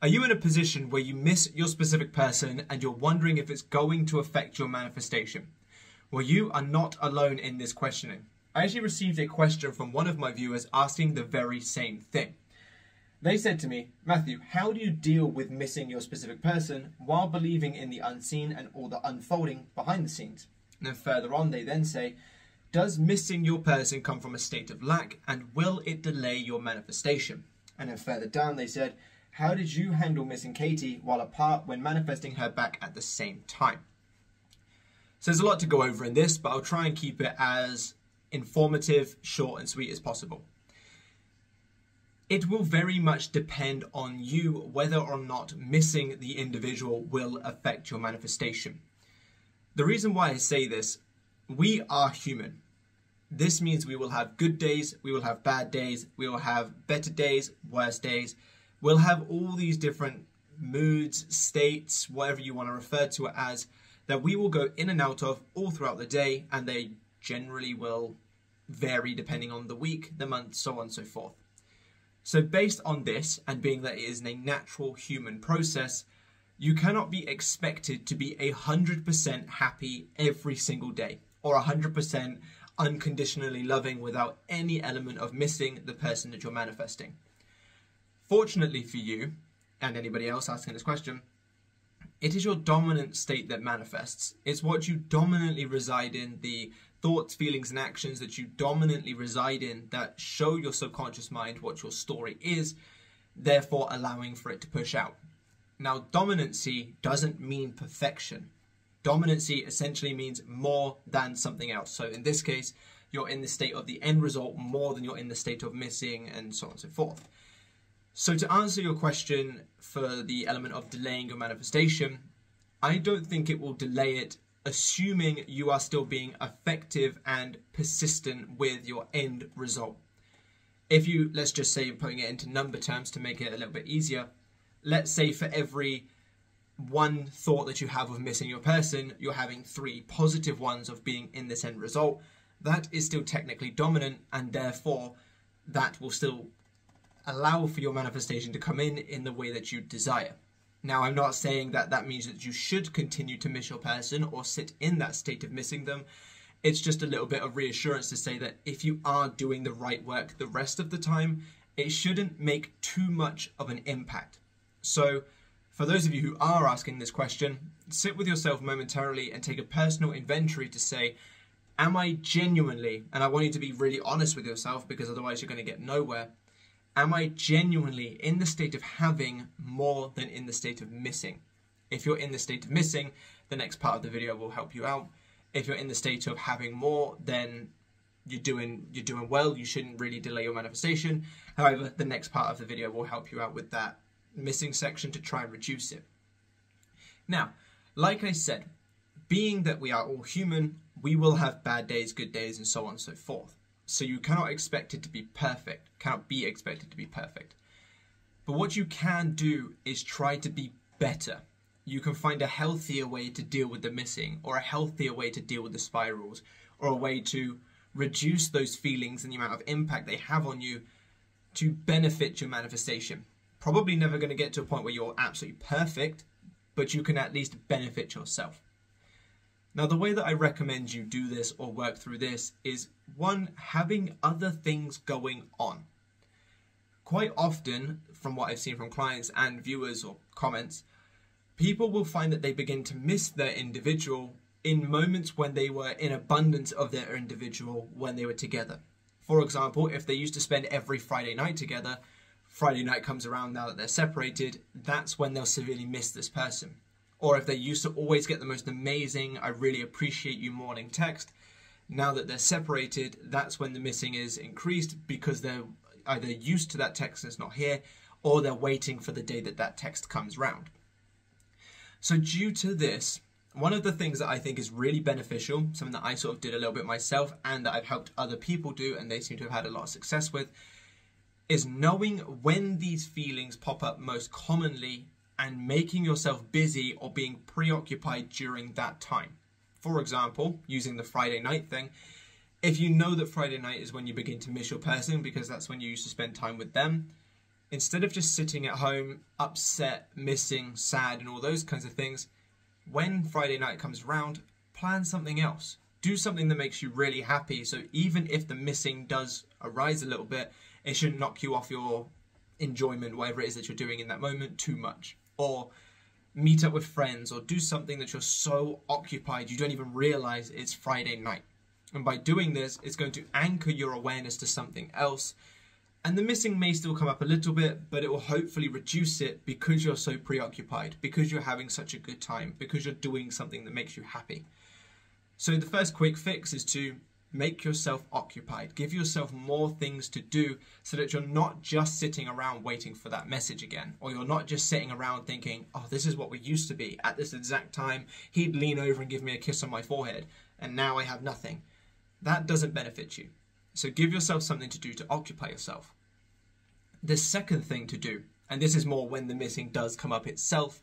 Are you in a position where you miss your specific person and you're wondering if it's going to affect your manifestation? Well, you are not alone in this questioning. I actually received a question from one of my viewers asking the very same thing. They said to me, Matthew, how do you deal with missing your specific person while believing in the unseen and all the unfolding behind the scenes? And then further on, they then say, does missing your person come from a state of lack, and will it delay your manifestation? And then further down, they said, how did you handle missing Katie while apart when manifesting her back at the same time? So there's a lot to go over in this, but I'll try and keep it as informative, short and sweet as possible. It will very much depend on you whether or not missing the individual will affect your manifestation. The reason why I say this, we are human. This means we will have good days, we will have bad days, we will have better days, worse days. We'll have all these different moods, states, whatever you want to refer to it as, that we will go in and out of all throughout the day, and they generally will vary depending on the week, the month, so on and so forth. So based on this, and being that it is a natural human process, you cannot be expected to be 100% happy every single day, or 100% unconditionally loving without any element of missing the person that you're manifesting. Fortunately for you, and anybody else asking this question, it is your dominant state that manifests. It's what you dominantly reside in, the thoughts, feelings, and actions that you dominantly reside in that show your subconscious mind what your story is, therefore allowing for it to push out. Now, dominancy doesn't mean perfection. Dominancy essentially means more than something else. So in this case, you're in the state of the end result more than you're in the state of missing, and so on and so forth. So to answer your question for the element of delaying your manifestation, I don't think it will delay it, assuming you are still being effective and persistent with your end result. If you, let's just say, putting it into number terms to make it a little bit easier, let's say for every one thought that you have of missing your person, you're having 3 positive ones of being in this end result. That is still technically dominant, and therefore that will still allow for your manifestation to come in the way that you desire. Now, I'm not saying that that means that you should continue to miss your person or sit in that state of missing them. It's just a little bit of reassurance to say that if you are doing the right work the rest of the time, it shouldn't make too much of an impact. So for those of you who are asking this question, sit with yourself momentarily and take a personal inventory to say, am I genuinely, and I want you to be really honest with yourself because otherwise you're going to get nowhere, am I genuinely in the state of having more than in the state of missing? If you're in the state of missing, the next part of the video will help you out. If you're in the state of having more, then you're doing well. You shouldn't really delay your manifestation. However, the next part of the video will help you out with that missing section to try and reduce it. Now, like I said, being that we are all human, we will have bad days, good days, and so on and so forth. So you cannot expect it to be perfect, cannot be expected to be perfect. But what you can do is try to be better. You can find a healthier way to deal with the missing, or a healthier way to deal with the spirals, or a way to reduce those feelings and the amount of impact they have on you to benefit your manifestation. Probably never going to get to a point where you're absolutely perfect, but you can at least benefit yourself. Now, the way that I recommend you do this or work through this is, 1, having other things going on. Quite often, from what I've seen from clients and viewers or comments, people will find that they begin to miss their individual in moments when they were in abundance of their individual when they were together. For example, if they used to spend every Friday night together, Friday night comes around now that they're separated, that's when they'll severely miss this person. Or if they used to always get the most amazing, I really appreciate you morning text, now that they're separated, that's when the missing is increased because they're either used to that text that's not here, or they're waiting for the day that that text comes round. So due to this, one of the things that I think is really beneficial, something that I sort of did a little bit myself and that I've helped other people do and they seem to have had a lot of success with, is knowing when these feelings pop up most commonly and making yourself busy or being preoccupied during that time. For example, using the Friday night thing, if you know that Friday night is when you begin to miss your person because that's when you used to spend time with them, Instead of just sitting at home, upset, missing, sad, and all those kinds of things, when Friday night comes around, plan something else. Do something that makes you really happy, so even if the missing does arise a little bit, it shouldn't knock you off your enjoyment, whatever it is that you're doing in that moment, too much. Or meet up with friends, or do something that you're so occupied you don't even realize it's Friday night. And by doing this, it's going to anchor your awareness to something else. And the missing may still come up a little bit, but it will hopefully reduce it because you're so preoccupied, because you're having such a good time, because you're doing something that makes you happy. So the first quick fix is to make yourself occupied. Give yourself more things to do so that you're not just sitting around waiting for that message again, or you're not just sitting around thinking, oh, this is what we used to be. At this exact time, he'd lean over and give me a kiss on my forehead, and now I have nothing. That doesn't benefit you. So give yourself something to do to occupy yourself. The second thing to do, and this is more when the missing does come up itself,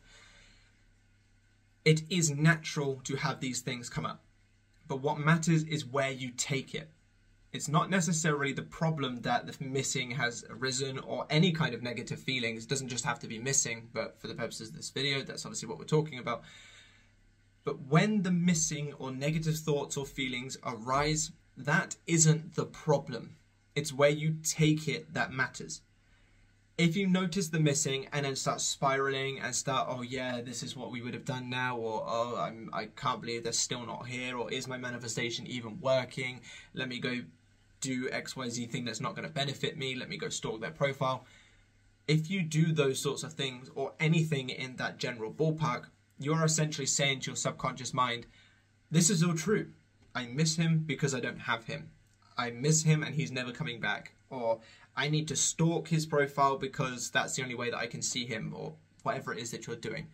it is natural to have these things come up. But what matters is where you take it. It's not necessarily the problem that the missing has arisen or any kind of negative feelings. It doesn't just have to be missing, but for the purposes of this video, that's obviously what we're talking about. But when the missing or negative thoughts or feelings arise, that isn't the problem. It's where you take it that matters. If you notice the missing and then start spiraling and start, oh yeah, this is what we would have done now, or oh, I can't believe they're still not here, or is my manifestation even working? Let me go do XYZ thing that's not going to benefit me. Let me go stalk their profile. If you do those sorts of things, or anything in that general ballpark, you're essentially saying to your subconscious mind, this is all true. I miss him because I don't have him. I miss him and he's never coming back. Or I need to stalk his profile because that's the only way that I can see him, or whatever it is that you're doing.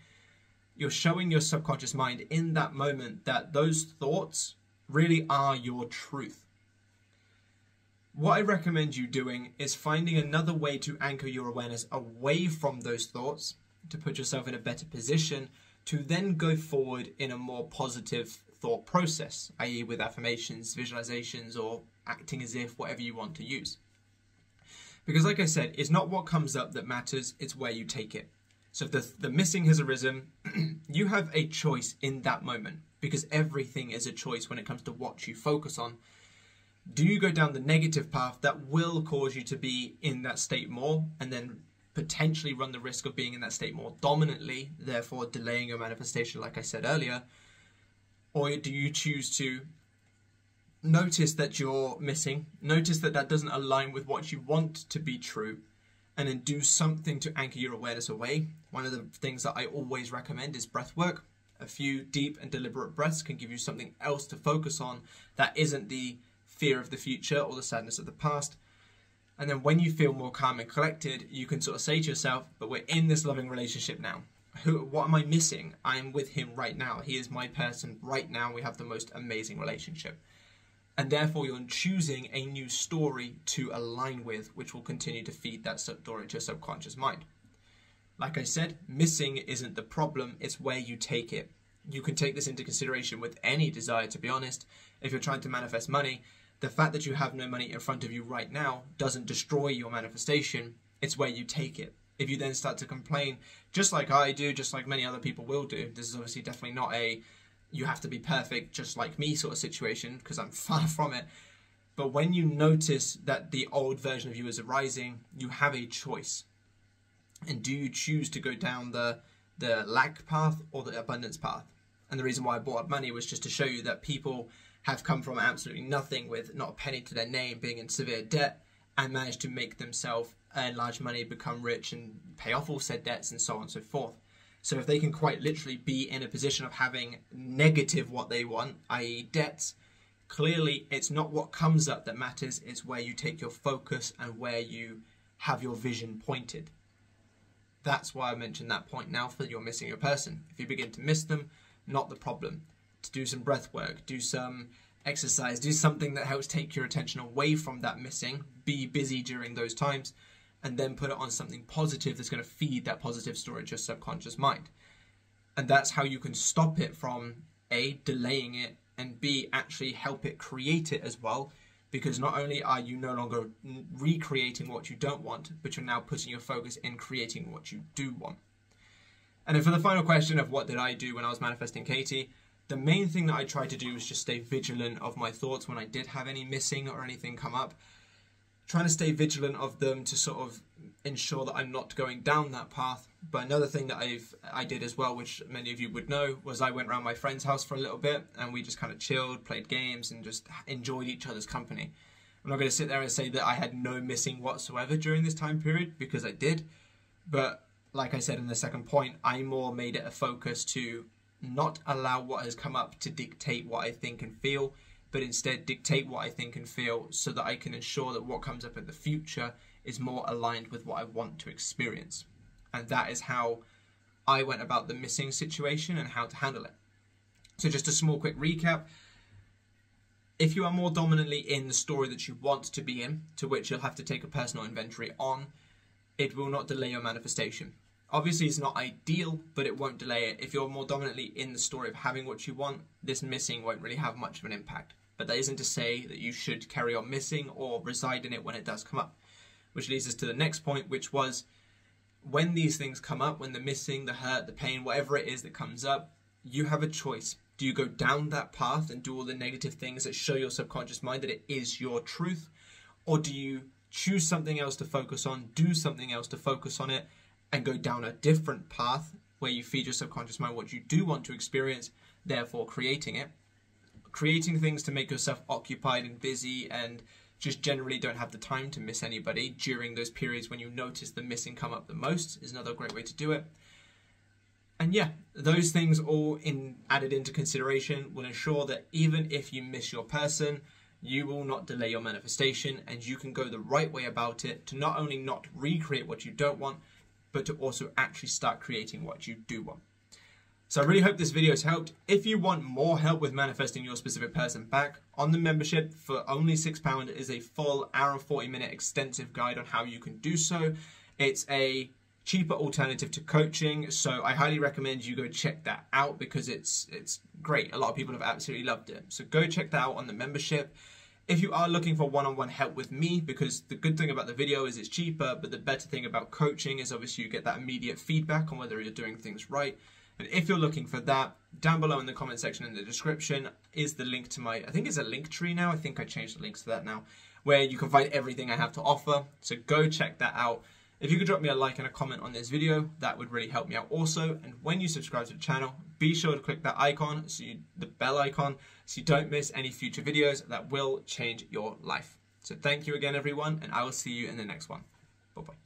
You're showing your subconscious mind in that moment that those thoughts really are your truth. What I recommend you doing is finding another way to anchor your awareness away from those thoughts, to put yourself in a better position to then go forward in a more positive thought process, i.e. with affirmations, visualizations, or acting as if, whatever you want to use. Because like I said, it's not what comes up that matters, it's where you take it. So if the missing has arisen, you have a choice in that moment, because everything is a choice when it comes to what you focus on. Do you go down the negative path that will cause you to be in that state more, and then potentially run the risk of being in that state more dominantly, therefore delaying your manifestation like I said earlier? Or do you choose to notice that you're missing, notice that that doesn't align with what you want to be true, and then do something to anchor your awareness away? One of the things that I always recommend is breath work. A few deep and deliberate breaths can give you something else to focus on that isn't the fear of the future or the sadness of the past. And then when you feel more calm and collected, you can sort of say to yourself, but we're in this loving relationship now. What am I missing? I am with him right now. He is my person right now. We have the most amazing relationship. And therefore you're choosing a new story to align with, which will continue to feed that story to your subconscious mind. Like I said, missing isn't the problem, it's where you take it. You can take this into consideration with any desire, to be honest. If you're trying to manifest money, the fact that you have no money in front of you right now doesn't destroy your manifestation, it's where you take it. If you then start to complain, just like I do, just like many other people will do, this is obviously definitely not a you have to be perfect just like me sort of situation, because I'm far from it. But when you notice that the old version of you is arising, you have a choice. And do you choose to go down the lack path or the abundance path? And the reason why I brought up money was just to show you that people have come from absolutely nothing with not a penny to their name, being in severe debt, and managed to make themselves earn large money, become rich, and pay off all said debts, and so on and so forth. So if they can quite literally be in a position of having negative what they want, i.e. debts, clearly it's not what comes up that matters, it's where you take your focus and where you have your vision pointed. That's why I mentioned that point now for you're missing your person. If you begin to miss them, not the problem. To do some breath work, do some exercise, do something that helps take your attention away from that missing, be busy during those times, and then put it on something positive that's going to feed that positive story to your subconscious mind. And that's how you can stop it from A, delaying it, and B, actually help it create it as well, because not only are you no longer recreating what you don't want, but you're now putting your focus in creating what you do want. And then for the final question of what did I do when I was manifesting Katie, the main thing that I tried to do was just stay vigilant of my thoughts when I did have any missing or anything come up. Trying to stay vigilant of them to sort of ensure that I'm not going down that path. But another thing that I did as well, which many of you would know, was I went around my friend's house for a little bit and we just kind of chilled, played games and just enjoyed each other's company. I'm not going to sit there and say that I had no missing whatsoever during this time period, because I did. But like I said in the second point, I more made it a focus to not allow what has come up to dictate what I think and feel, but instead dictate what I think and feel so that I can ensure that what comes up in the future is more aligned with what I want to experience. And that is how I went about the missing situation and how to handle it. So just a small quick recap. If you are more dominantly in the story that you want to be in, to which you'll have to take a personal inventory on, it will not delay your manifestation. Obviously, it's not ideal, but it won't delay it. If you're more dominantly in the story of having what you want, this missing won't really have much of an impact. But that isn't to say that you should carry on missing or reside in it when it does come up. Which leads us to the next point, which was when these things come up, when the missing, the hurt, the pain, whatever it is that comes up, you have a choice. Do you go down that path and do all the negative things that show your subconscious mind that it is your truth? Or do you choose something else to focus on, do something else to focus on it, and go down a different path where you feed your subconscious mind what you do want to experience, therefore creating it? Creating things to make yourself occupied and busy and just generally don't have the time to miss anybody during those periods when you notice the missing come up the most is another great way to do it. And yeah, those things all added into consideration will ensure that even if you miss your person, you will not delay your manifestation, and you can go the right way about it to not only not recreate what you don't want, but to also actually start creating what you do want. So I really hope this video has helped. If you want more help with manifesting your specific person back, on the membership for only £6 is a full hour and 40-minute extensive guide on how you can do so. It's a cheaper alternative to coaching, so I highly recommend you go check that out because it's great. A lot of people have absolutely loved it. So go check that out on the membership. If you are looking for one-on-one help with me, because the good thing about the video is it's cheaper, but the better thing about coaching is obviously you get that immediate feedback on whether you're doing things right. And if you're looking for that, down below in the comment section in the description is the link to my, I think it's a link tree now, I think I changed the links to that now, where you can find everything I have to offer. So go check that out. If you could drop me a like and a comment on this video, that would really help me out also. And when you subscribe to the channel, be sure to click that icon, the bell icon, so you don't miss any future videos that will change your life. So thank you again, everyone, and I will see you in the next one. Bye-bye.